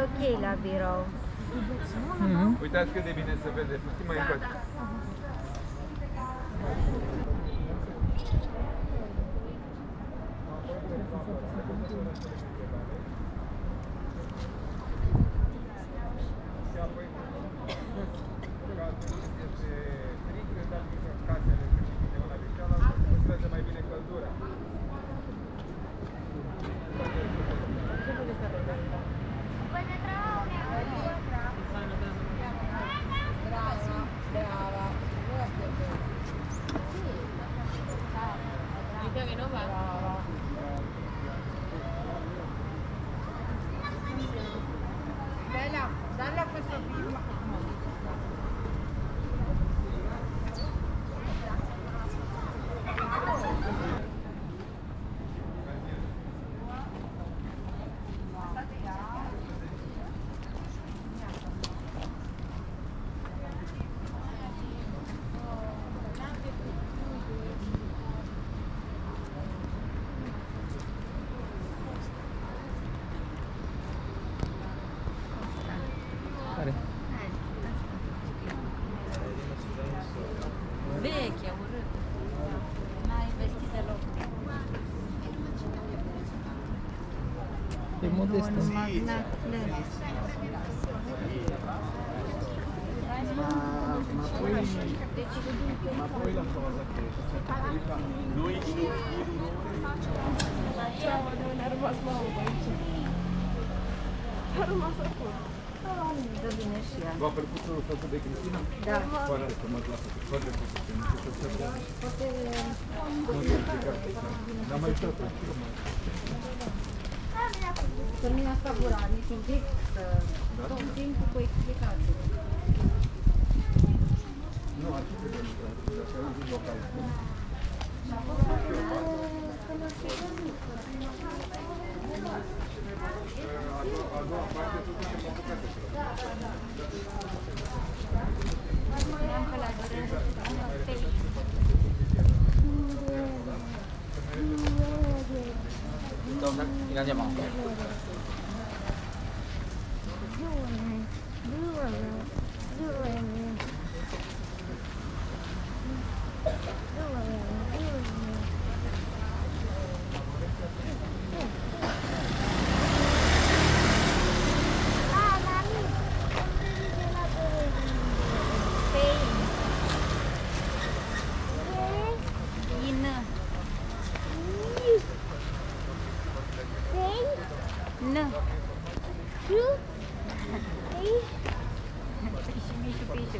ok la birou. Uitați cât de bine se vede, puțin mai încoace. Mai bine căldura. Che non va. Bella, dalla questo film. Care? Veche, urât. N-ai investit deloc. E modestă. Un magnat flash. Ma poi la cosa che noi in Ciao, non ero mai smauva. Ero mai sapore. Dă bine și ea. V-a plăcut totul de Cristina? Da. Foarte frumos la făcut, foarte frumos. N-am mai uitat. Termina favorabili, un pic, un timp cu explicații. Nu, așa trebuie să am zis local. A doua parte, totuși am apucat de Spuneam că la durere Doamna, andiamo. N. Pișu, pișu.